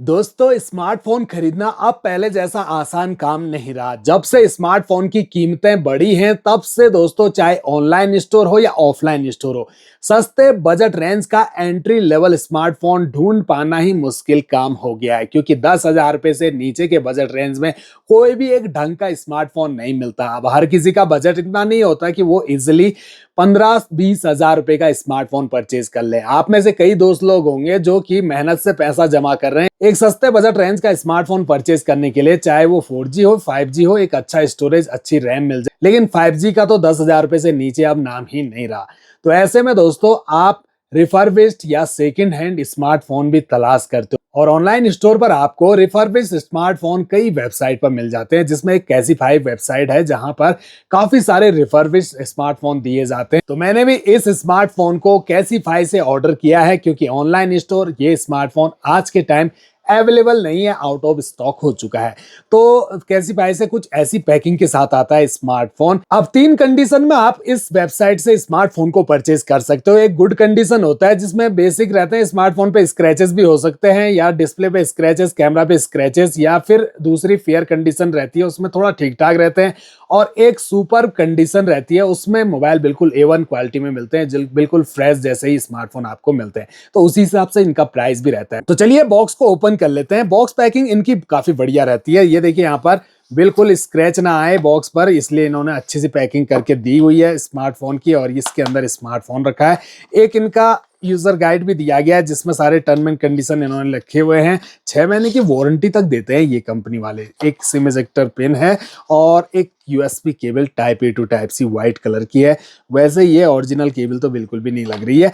दोस्तों, स्मार्टफोन खरीदना अब पहले जैसा आसान काम नहीं रहा। जब से स्मार्टफोन की कीमतें बढ़ी हैं, तब से दोस्तों चाहे ऑनलाइन स्टोर हो या ऑफलाइन स्टोर हो, सस्ते बजट रेंज का एंट्री लेवल स्मार्टफोन ढूंढ पाना ही मुश्किल काम हो गया है। क्योंकि 10,000 रुपए से नीचे के बजट रेंज में कोई भी एक ढंग का स्मार्टफोन नहीं मिलता। अब हर किसी का बजट इतना नहीं होता कि वो इजिली 15-20 हजार रुपए का स्मार्टफोन परचेज कर ले। आप में से कई दोस्त लोग होंगे जो कि मेहनत से पैसा जमा कर रहे हैं एक सस्ते बजट रेंज का स्मार्टफोन परचेज करने के लिए, चाहे वो 4G हो 5G हो, एक अच्छा स्टोरेज अच्छी रैम मिल जाए। लेकिन 5G का तो 10,000 रुपए से नीचे अब नाम ही नहीं रहा। तो ऐसे में दोस्तों आप रिफर्बिश्ड या सेकंड हैंड स्मार्टफोन भी तलाश करते हो, और ऑनलाइन स्टोर पर आपको रिफर्बिश्ड स्मार्टफोन कई वेबसाइट पर मिल जाते हैं, जिसमें एक कैसीफाई वेबसाइट है जहां पर काफी सारे रिफर्बिश्ड स्मार्टफोन दिए जाते हैं। तो मैंने भी इस स्मार्टफोन को कैसीफाई से ऑर्डर किया है, क्योंकि ऑनलाइन स्टोर ये स्मार्टफोन आज के टाइम अवेलेबल नहीं है, आउट ऑफ स्टॉक हो चुका है। तो कैसीफाई से कुछ ऐसी पैकिंग के साथ आता है स्मार्टफोन। अब 3 कंडीशन में आप इस वेबसाइट से स्मार्टफोन को परचेज कर सकते हो। एक गुड कंडीशन होता है जिसमें बेसिक रहते हैं, स्मार्टफोन पे स्क्रैचेस भी हो सकते हैं, या डिस्प्ले पे स्क्रैचेस, कैमरा पे स्क्रैचेस, या फिर दूसरी फेयर कंडीशन रहती है उसमें थोड़ा ठीक ठाक रहते हैं। और एक सुपर कंडीशन रहती है, उसमें मोबाइल बिल्कुल A1 क्वालिटी में मिलते हैं, बिल्कुल फ्रेश जैसे ही स्मार्टफोन आपको मिलते हैं। तो उसी हिसाब से इनका प्राइस भी रहता है। तो चलिए बॉक्स को ओपन कर लेते हैं। बॉक्स पैकिंग इनकी काफी बढ़िया रहती है। ये देखिए यहाँ पर बिल्कुल स्क्रैच ना आए बॉक्स पर, इसलिए इन्होंने अच्छी सी पैकिंग करके दी हुई है स्मार्टफोन की। और इसके अंदर स्मार्टफोन रखा है। एक इनका यूजर गाइड भी दिया गया है जिसमें सारे टर्म एंड कंडीशन इन्होंने लिखे हुए हैं। 6 महीने की वारंटी तक देते हैं ये कंपनी वाले। एक सिम इजेक्टर पिन है और एक USB cable type A to type C white colour की है। वैसे ये ओरिजिनल केबल तो बिल्कुल भी नहीं लग रही है,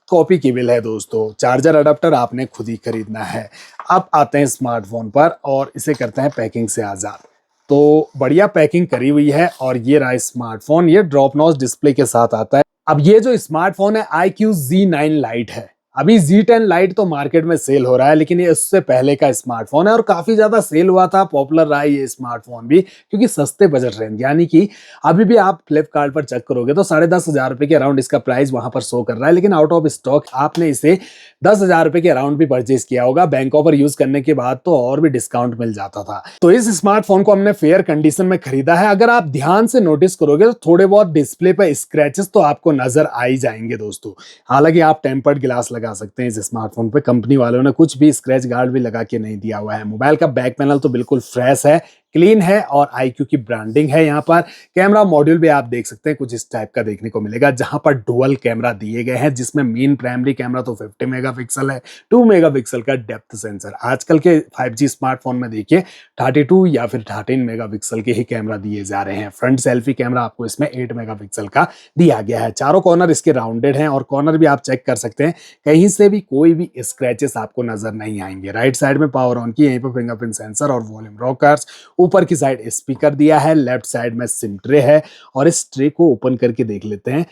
कॉपी केबल है दोस्तों। चार्जर अडेप्टर आपने खुद ही खरीदना है। अब आते हैं स्मार्टफोन पर और इसे करते हैं पैकिंग से आजाद। तो बढ़िया पैकिंग करी हुई है और ये रहा स्मार्टफोन। ये ड्रॉप नॉच डिस्प्ले के साथ आता है। अब ये जो स्मार्टफोन है iQOO Z9 Lite है। अभी Z10 Lite तो मार्केट में सेल हो रहा है, लेकिन ये उससे पहले का स्मार्टफोन है और काफी ज्यादा सेल हुआ था, पॉपुलर रहा ये स्मार्टफोन भी, क्योंकि सस्ते बजट रेंज, यानी कि अभी भी आप फ्लिपकार्ट पर चेक करोगे तो 10,500 रुपए के अराउंड इसका प्राइस वहां पर शो कर रहा है। लेकिन आउट ऑफ स्टॉक आपने इसे 10,000 रुपए के अराउंड भी परचेज किया होगा। बैंक ऑफर यूज करने के बाद तो और भी डिस्काउंट मिल जाता था। तो इस स्मार्टफोन को हमने फेयर कंडीशन में खरीदा है। अगर आप ध्यान से नोटिस करोगे तो थोड़े बहुत डिस्प्ले पे स्क्रैचेस तो आपको नजर आ ही जाएंगे दोस्तों। हालांकि आप टेम्पर्ड ग्लास लगा सकते हैं इस स्मार्टफोन पे, कंपनी वालों ने कुछ भी स्क्रैच गार्ड भी लगा के नहीं दिया हुआ है। मोबाइल का बैक पैनल तो बिल्कुल फ्रेश है, क्लीन है और iQOO की ब्रांडिंग है। यहाँ पर कैमरा मॉड्यूल भी आप देख सकते हैं कुछ इस टाइप का देखने को मिलेगा, जहां पर डुअल कैमरा दिए गए हैं, जिसमें मेन प्राइमरी कैमरा तो 50 मेगापिक्सल है, 2 मेगापिक्सल का डेप्थ सेंसर। आजकल के 5G स्मार्टफोन में देखिए 32 या फिर 13 मेगापिक्सल के ही कैमरा दिए जा रहे हैं। फ्रंट सेल्फी कैमरा आपको इसमें 8 मेगापिक्सल का दिया गया है। चारों कॉर्नर इसके राउंडेड हैं और कॉर्नर भी आप चेक कर सकते हैं, कहीं से भी कोई भी स्क्रैचेस आपको नजर नहीं आएंगे। राइट साइड में पावर ऑन की, यहीं पर फिंगरप्रिंट सेंसर और वॉल्यूम रॉकर्स। ऊपर की साइड स्पीकर दिया है, लेफ्ट साइड में सिम ट्रे है। और इस ट्रे को ओपन करके देख लेते हैं।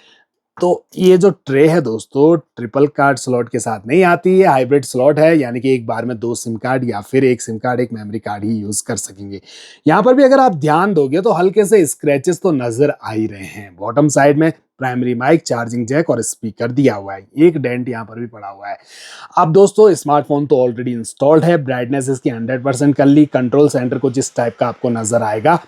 तो ये जो ट्रे है दोस्तों, ट्रिपल कार्ड स्लॉट के साथ नहीं आती है, हाइब्रिड स्लॉट है, यानी कि एक बार में 2 सिम कार्ड या फिर एक सिम कार्ड एक मेमोरी कार्ड ही यूज कर सकेंगे। यहाँ पर भी अगर आप ध्यान दोगे तो हल्के से स्क्रैचेस तो नजर आ ही रहे हैं। बॉटम साइड में प्राइमरी माइक, चार्जिंग जैक और स्पीकर दिया हुआ है। एक डेंट यहाँ पर भी पड़ा हुआ है। अब दोस्तों स्मार्टफोन तो ऑलरेडी इंस्टॉल्ड है, ब्राइटनेस इसकी 100% कर ली। कंट्रोल सेंटर को जिस टाइप का आपको नजर आएगा।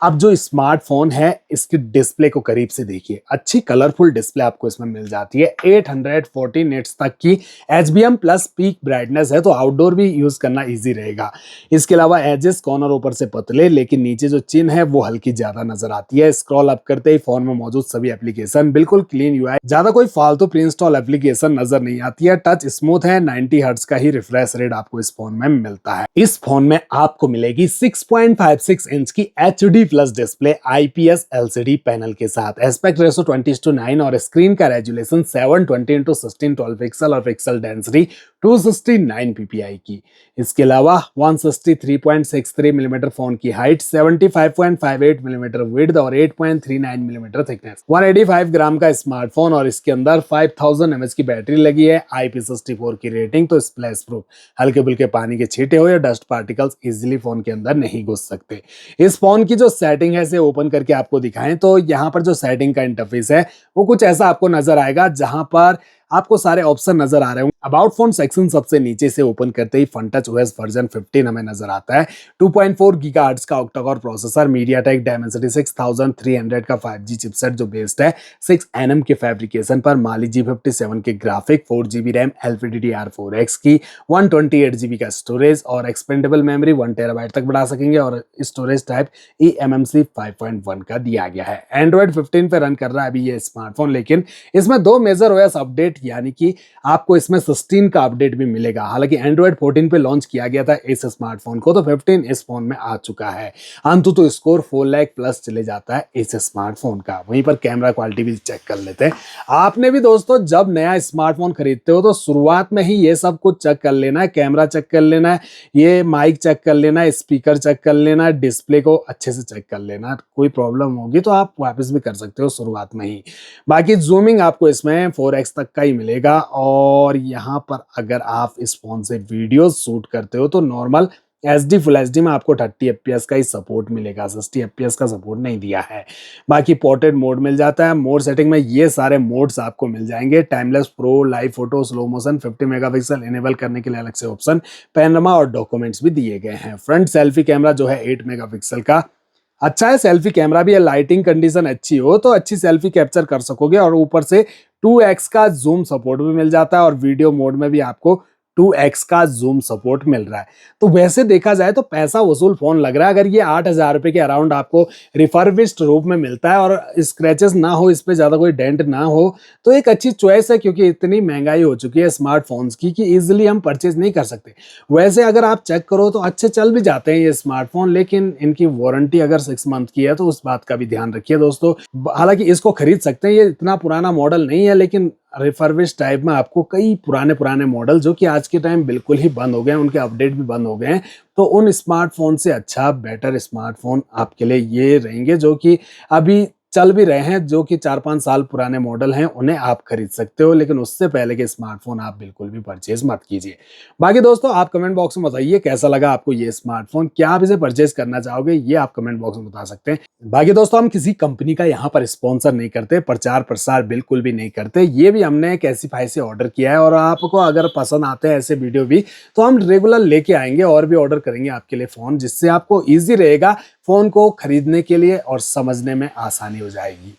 अब जो स्मार्टफोन है इसकी डिस्प्ले को करीब से देखिए, अच्छी कलरफुल डिस्प्ले आपको इसमें मिल जाती है। 840 निट्स तक की HBM प्लस पीक ब्राइटनेस है, तो आउटडोर भी यूज करना इजी रहेगा। इसके अलावा एजेस कॉर्नर ऊपर से पतले, लेकिन नीचे जो चिन्ह है वो हल्की ज्यादा नजर आती है। स्क्रॉल अप करते ही फोन में मौजूद सभी एप्लीकेशन बिल्कुल क्लीन UI, ज्यादा कोई फालतू प्री इंस्टॉल एप्लीकेशन नजर नहीं आती है। टच स्मूथ है, 90 हर्ट्ज का ही रिफ्रेश रेट आपको इस फोन में मिलता है। इस फोन में आपको मिलेगी 6.56 इंच की HD plus display IPS LCD panel के साथ। एस्पेक्ट रेशो 20:9 और स्क्रीन का रेजुलेशन 720x1612 पिक्सल और पिक्सल डेंसिटी 269 ppi की। इसके अलावा 163.63 मिलीमीटर फोन की हाइट, 75.58 मिलीमीटर विड्थ और 8.39 मिलीमीटर थिकनेस, 185 ग्राम का स्मार्टफोन और इसके अंदर 5000 mAh की बैटरी लगी है। IP64 की रेटिंग, तो स्प्लैश प्रूफ, हल्के बुल्के पानी के छींटे हो या डस्ट पार्टिकल्स इजीली फोन के अंदर नहीं घुस सकते। इस फोन की जो सेटिंग है इसे ओपन करके आपको दिखाएं तो यहाँ पर जो सेटिंग का इंटरफेस है वो कुछ ऐसा आपको नजर आएगा, जहां पर आपको सारे ऑप्शन नजर आ रहे होंगे। अबाउट फोन सेक्शन सबसे नीचे से ओपन करते ही FunTouch OS वर्जन 15 हमें नजर आता है। 2.4 गीगाहर्ट्ज का ऑक्टा-कोर प्रोसेसर, MediaTek Dimensity 6300 का 5G चिपसेट जो बेस्ड है 6 nm के फैब्रिकेशन पर, Mali G57 के ग्राफिक, 4GB रैम, LPDDR4X की, 128GB का स्टोरेज और एक्सपेंडेबल मेमोरी 1 TB तक बढ़ा सकेंगे और स्टोरेज टाइप eMMC 5.1 का दिया गया है। एंड्रॉइड 15 पे रन कर रहा है अभी ये स्मार्टफोन, लेकिन इसमें 2 मेजर OS अपडेट यानी कि आपको इसमें 16 का अपडेट भी मिलेगा। हालांकि एंड्रॉइड 14 पे लॉन्च किया गया था इस स्मार्टफोन को, तो 15 इस फोन में आ चुका है। अंतु तो स्कोर 4 लाख प्लस चले जाता है इस स्मार्टफोन का। वहीं पर कैमरा क्वालिटी भी चेक कर लेते हैं। आपने भी दोस्तों जब नया स्मार्टफोन खरीदते हो तो शुरुआत में ही ये सब कुछ चेक कर लेना है, कैमरा चेक कर लेना है, ये माइक चेक कर लेना है, स्पीकर चेक कर लेना है, डिस्प्ले को अच्छे से चेक कर लेना। कोई प्रॉब्लम होगी तो आप वापस भी कर सकते हो शुरुआत में ही। बाकी जूमिंग आपको इसमें 4x तक का ही मिलेगा और यहाँ पर अगर आप इस फोन से वीडियो शूट करते हो तो नॉर्मल HD फुल HD में आपको 30 FPS का ही सपोर्ट मिलेगा, 60 FPS का सपोर्ट नहीं दिया है। बाकी पोर्ट्रेट मोड मिल जाता है। मोड सेटिंग में ये सारे मोड्स आपको मिल जाएंगे। Timeless pro, live photo, slow motion, 50 megapixel enable करने के लिए अलग से ऑप्शन, पैनोरामा और डॉक्यूमेंट्स भी दिए गए हैं। फ्रंट सेल्फी कैमरा जो है 8 मेगापिक्सल का अच्छा है। सेल्फी कैमरा भी है, लाइटिंग कंडीशन अच्छी हो तो अच्छी सेल्फी कैप्चर कर सकोगे और ऊपर से 2x का जूम सपोर्ट भी मिल जाता है और वीडियो मोड में भी आपको 2x का जूम सपोर्ट मिल रहा है। तो वैसे देखा जाए तो पैसा वसूल फोन लग रहा है। अगर ये 8,000 रुपए के अराउंड आपको रिफर्बिश्ड रूप में मिलता है और स्क्रैचेस ना हो, इस पे ज्यादा कोई डेंट ना हो, तो एक अच्छी चॉइस है, क्योंकि इतनी महंगाई हो चुकी है स्मार्टफोन्स की कि इजिली हम परचेज नहीं कर सकते। वैसे अगर आप चेक करो तो अच्छे चल भी जाते हैं ये स्मार्टफोन, लेकिन इनकी वारंटी अगर 6 मंथ की है तो उस बात का भी ध्यान रखिए दोस्तों। हालांकि इसको खरीद सकते हैं, ये इतना पुराना मॉडल नहीं है, लेकिन रिफर्बिश टाइप में आपको कई पुराने मॉडल जो कि आज के टाइम बिल्कुल ही बंद हो गए हैं, उनके अपडेट भी बंद हो गए हैं, तो उन स्मार्टफोन से अच्छा बेटर स्मार्टफोन आपके लिए ये रहेंगे जो कि अभी चल भी रहे हैं, जो कि 4-5 साल पुराने मॉडल हैं, उन्हें आप खरीद सकते हो। लेकिन उससे पहले के स्मार्टफोन आप बिल्कुल भी परचेज मत कीजिए। बाकी दोस्तों आप कमेंट बॉक्स में बताइए कैसा लगा आपको ये स्मार्टफोन, क्या आप इसे परचेज करना चाहोगे, ये आप कमेंट बॉक्स में बता सकते हैं। बाकी दोस्तों हम किसी कंपनी का यहाँ पर स्पॉन्सर नहीं करते, प्रचार प्रसार बिल्कुल भी नहीं करते। ये भी हमने कैसीफाई से ऑर्डर किया है और आपको अगर पसंद आते हैं ऐसे वीडियो भी तो हम रेगुलर लेके आएंगे और भी ऑर्डर करेंगे आपके लिए फोन, जिससे आपको ईजी रहेगा फोन को खरीदने के लिए और समझने में आसानी हो जाएगी।